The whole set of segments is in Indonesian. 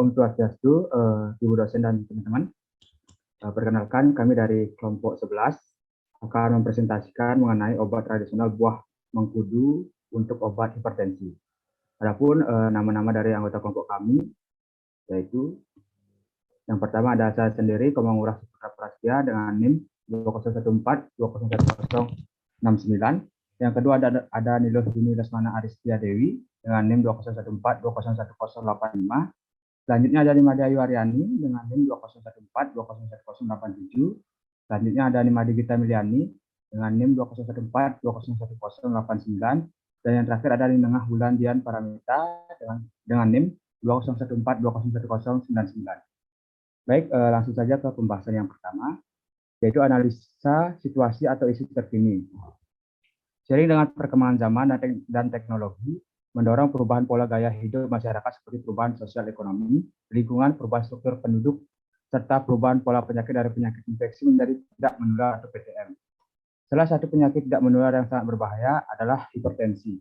Om Swastiastu, Ibu dosen dan teman-teman. Perkenalkan, kami dari kelompok 11 akan mempresentasikan mengenai obat tradisional buah mengkudu untuk obat hipertensi. Adapun nama-nama dari anggota kelompok kami yaitu yang pertama ada saya sendiri, Komang Ngurah Saputra Prastia dengan NIM 2014-201069. Yang kedua ada Nilo Dini Lesmana Aristia Dewi dengan NIM 2014-201085. Selanjutnya ada Nimade Ayu Aryani dengan NIM 2014-201087. Selanjutnya ada Nimade Gita Miliani dengan NIM 2014-201089. Dan yang terakhir ada Ninengah Bulan Dian Paramita dengan NIM 2014-201099. Baik, langsung saja ke pembahasan yang pertama, yaitu analisa situasi atau isu terkini. Seiring dengan perkembangan zaman dan teknologi, mendorong perubahan pola gaya hidup masyarakat seperti perubahan sosial ekonomi, lingkungan, perubahan struktur penduduk, serta perubahan pola penyakit dari penyakit infeksi menjadi tidak menular atau PTM. Salah satu penyakit tidak menular yang sangat berbahaya adalah hipertensi.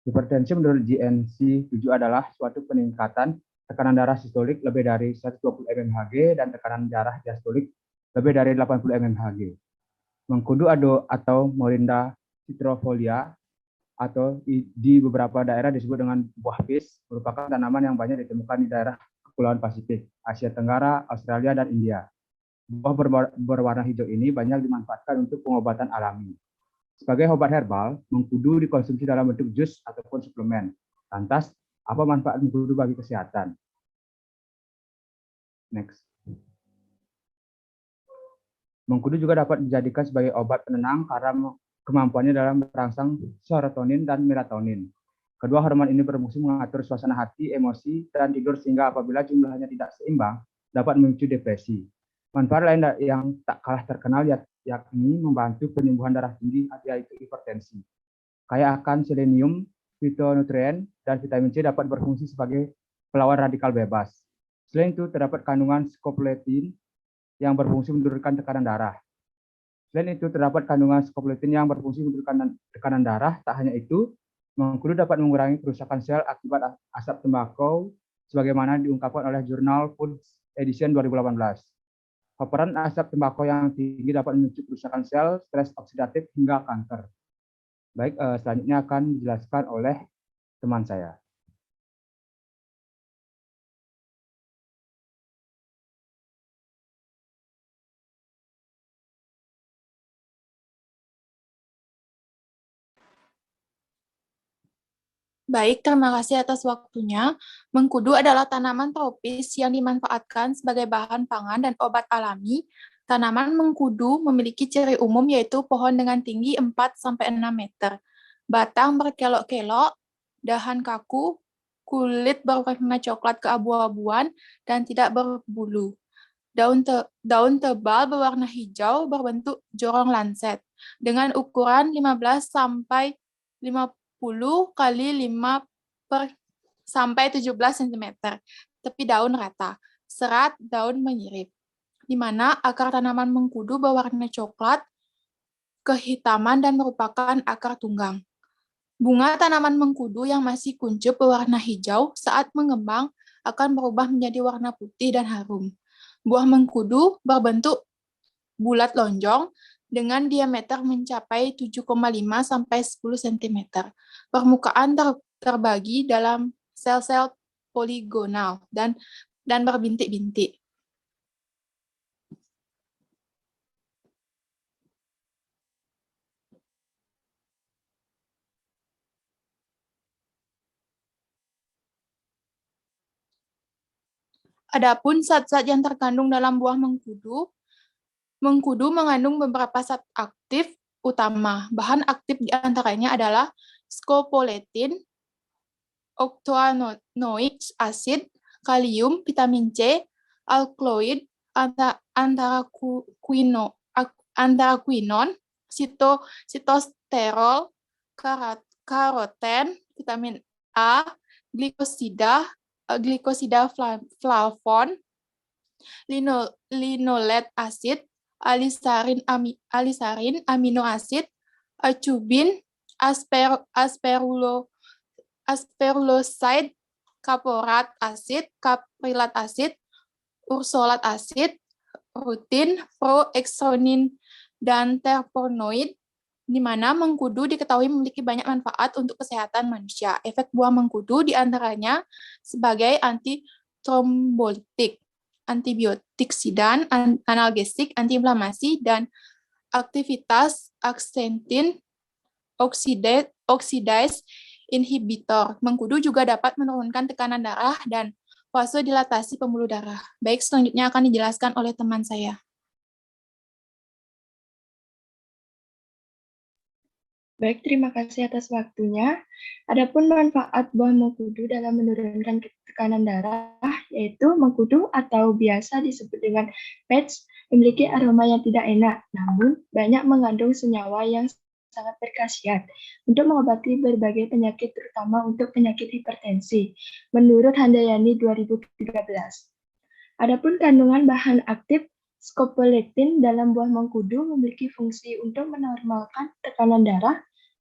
Hipertensi menurut GNC 7 adalah suatu peningkatan tekanan darah sistolik lebih dari 120 mmHg dan tekanan darah diastolik lebih dari 80 mmHg. Mengkudu atau Morinda citrifolia atau di beberapa daerah disebut dengan buah pis, merupakan tanaman yang banyak ditemukan di daerah Kepulauan Pasifik, Asia Tenggara, Australia, dan India. Buah berwarna hijau ini banyak dimanfaatkan untuk pengobatan alami. Sebagai obat herbal, mengkudu dikonsumsi dalam bentuk jus ataupun suplemen. Lantas, apa manfaat mengkudu bagi kesehatan? Next. Mengkudu juga dapat dijadikan sebagai obat penenang karena kemampuannya dalam merangsang serotonin dan melatonin. Kedua hormon ini berfungsi mengatur suasana hati, emosi, dan tidur sehingga apabila jumlahnya tidak seimbang, dapat memicu depresi. Manfaat lain yang tak kalah terkenal yakni membantu penyembuhan darah tinggi yaitu hipertensi. Kaya akan selenium, fitonutrien, dan vitamin C dapat berfungsi sebagai pelawan radikal bebas. Selain itu, terdapat kandungan scopoletin yang berfungsi menurunkan tekanan darah. Selain itu, terdapat kandungan scopoletin yang berfungsi menurunkan tekanan darah. Tak hanya itu, mengkudu dapat mengurangi kerusakan sel akibat asap tembakau, sebagaimana diungkapkan oleh jurnal Food Edition 2018. Paparan asap tembakau yang tinggi dapat memicu kerusakan sel, stres oksidatif, hingga kanker. Baik, selanjutnya akan dijelaskan oleh teman saya. Baik, terima kasih atas waktunya. Mengkudu adalah tanaman tropis yang dimanfaatkan sebagai bahan pangan dan obat alami. Tanaman mengkudu memiliki ciri umum yaitu pohon dengan tinggi 4-6 meter. Batang berkelok-kelok, dahan kaku, kulit berwarna coklat keabu-abuan, dan tidak berbulu. Daun tebal berwarna hijau berbentuk jorong lancet dengan ukuran 15 sampai 50 kali 5 sampai 17 cm. Tepi daun rata. Serat daun menyirip. Di mana akar tanaman mengkudu berwarna coklat kehitaman dan merupakan akar tunggang. Bunga tanaman mengkudu yang masih kuncup berwarna hijau saat mengembang akan berubah menjadi warna putih dan harum. Buah mengkudu berbentuk bulat lonjong dengan diameter mencapai 7,5 sampai 10 cm. Permukaan terbagi dalam sel-sel poligonal dan berbintik-bintik. Adapun zat-zat yang terkandung dalam buah mengkudu mengandung beberapa zat aktif utama. Bahan aktif diantaranya adalah scopoletin, octanoic acid, kalium, vitamin C, alkaloid, anthraquinone, sitosterol, karoten, vitamin A, glikosida flavon, linoleic acid, alisarin amino acid, acubin, asperuloside, kaporat asid, kaprilat asid, ursolat asid, rutin, proexonin, dan terpenoid, di mana mengkudu diketahui memiliki banyak manfaat untuk kesehatan manusia. Efek buah mengkudu diantaranya sebagai antitrombolitik, antibiotiksidan, analgesik, antiinflamasi, dan aktivitas aksentin oxidase inhibitor. Mengkudu juga dapat menurunkan tekanan darah dan vasodilatasi pembuluh darah. Baik, selanjutnya akan dijelaskan oleh teman saya. Baik, terima kasih atas waktunya. Adapun manfaat buah mengkudu dalam menurunkan tekanan darah, yaitu mengkudu atau biasa disebut dengan PETS, memiliki aroma yang tidak enak, namun banyak mengandung senyawa yang sangat berkhasiat untuk mengobati berbagai penyakit, terutama untuk penyakit hipertensi, menurut Handayani 2013. Adapun kandungan bahan aktif scopoletin dalam buah mengkudu memiliki fungsi untuk menormalkan tekanan darah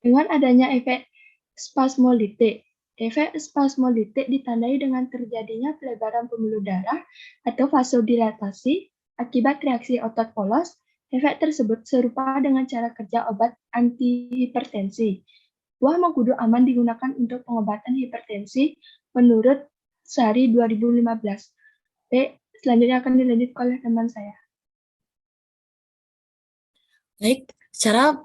dengan adanya efek spasmolitik. Efek spasmolitik ditandai dengan terjadinya pelebaran pembuluh darah atau vasodilatasi akibat reaksi otot polos. Efek tersebut serupa dengan cara kerja obat antihipertensi. Buah mengkudu aman digunakan untuk pengobatan hipertensi menurut Sari 2015. Selanjutnya akan dilanjutkan oleh teman saya. Baik, cara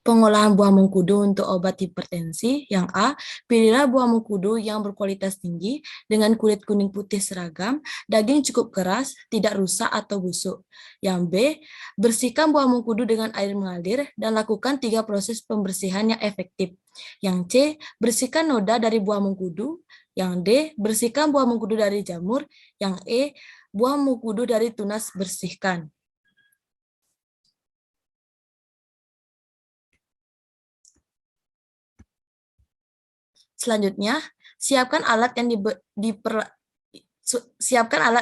pengolahan buah mengkudu untuk obat hipertensi. Yang A, pilihlah buah mengkudu yang berkualitas tinggi dengan kulit kuning putih seragam, daging cukup keras, tidak rusak atau busuk. Yang B, bersihkan buah mengkudu dengan air mengalir dan lakukan 3 proses pembersihan yang efektif. Yang C, bersihkan noda dari buah mengkudu. Yang D, bersihkan buah mengkudu dari jamur. Yang E, buah mengkudu dari tunas bersihkan. Selanjutnya, siapkan alat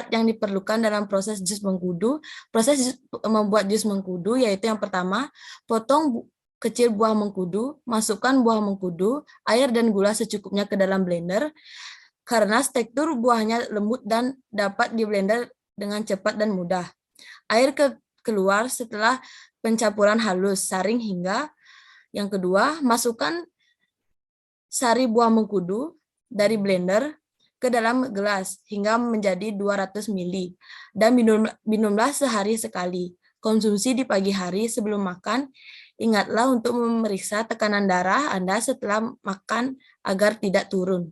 yang diperlukan dalam proses jus mengkudu. Proses membuat jus mengkudu yaitu yang pertama, potong kecil buah mengkudu, masukkan buah mengkudu, air dan gula secukupnya ke dalam blender. Karena tekstur buahnya lembut dan dapat diblender dengan cepat dan mudah. Air keluar setelah pencampuran halus, saring hingga. Yang kedua, masukkan sari buah mengkudu dari blender ke dalam gelas hingga menjadi 200 ml dan minumlah sehari sekali. Konsumsi di pagi hari sebelum makan. Ingatlah untuk memeriksa tekanan darah Anda setelah makan agar tidak turun.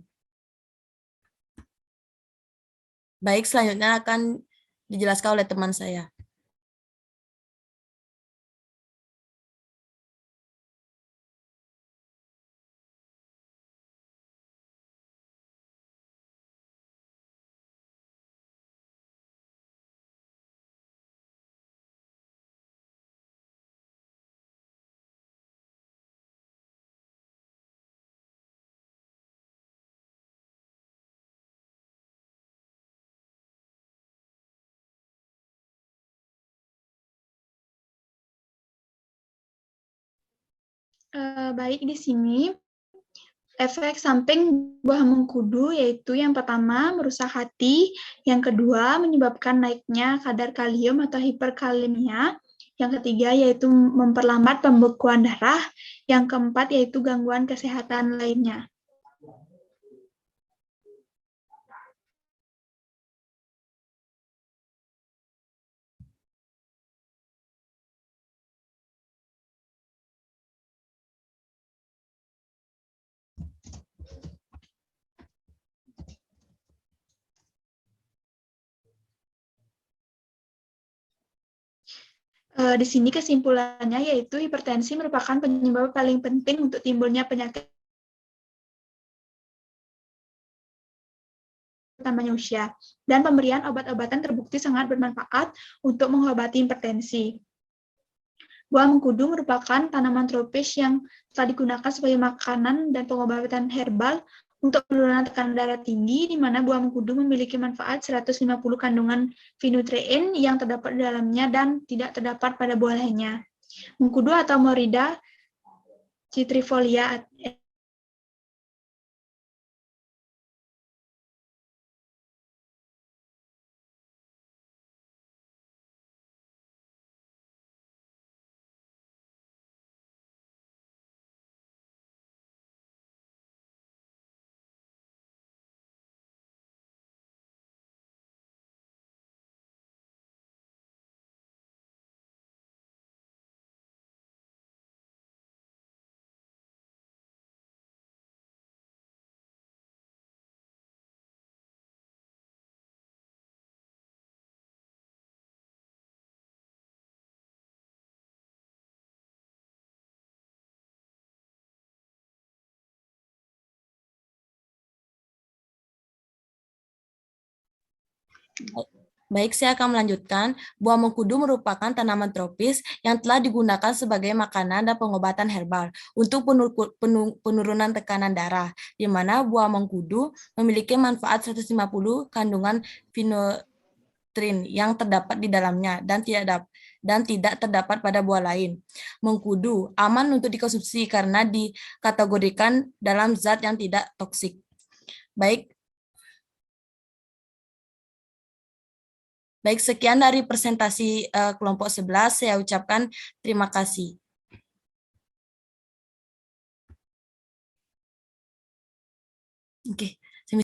Baik, selanjutnya akan dijelaskan oleh teman saya. Baik, di sini efek samping buah mengkudu yaitu yang pertama merusak hati, yang kedua menyebabkan naiknya kadar kalium atau hiperkalemia, yang ketiga yaitu memperlambat pembekuan darah, yang keempat yaitu gangguan kesehatan lainnya. Di sini kesimpulannya yaitu hipertensi merupakan penyebab paling penting untuk timbulnya penyakit utamanya usia, dan pemberian obat-obatan terbukti sangat bermanfaat untuk mengobati hipertensi. Buah mengkudu merupakan tanaman tropis yang telah digunakan sebagai makanan dan pengobatan herbal untuk penurunan tekanan darah tinggi, di mana buah mengkudu memiliki manfaat 150 kandungan fitonutrien yang terdapat di dalamnya dan tidak terdapat pada buah lainnya. Mengkudu atau Morida citrifolia Baik, saya akan melanjutkan. Buah mengkudu merupakan tanaman tropis yang telah digunakan sebagai makanan dan pengobatan herbal untuk penurunan tekanan darah, di mana buah mengkudu memiliki manfaat 150 kandungan vinotrin yang terdapat di dalamnya dan tidak terdapat pada buah lain. Mengkudu aman untuk dikonsumsi karena dikategorikan dalam zat yang tidak toksik. Baik, sekian dari presentasi kelompok 11. Saya ucapkan terima kasih. Oke.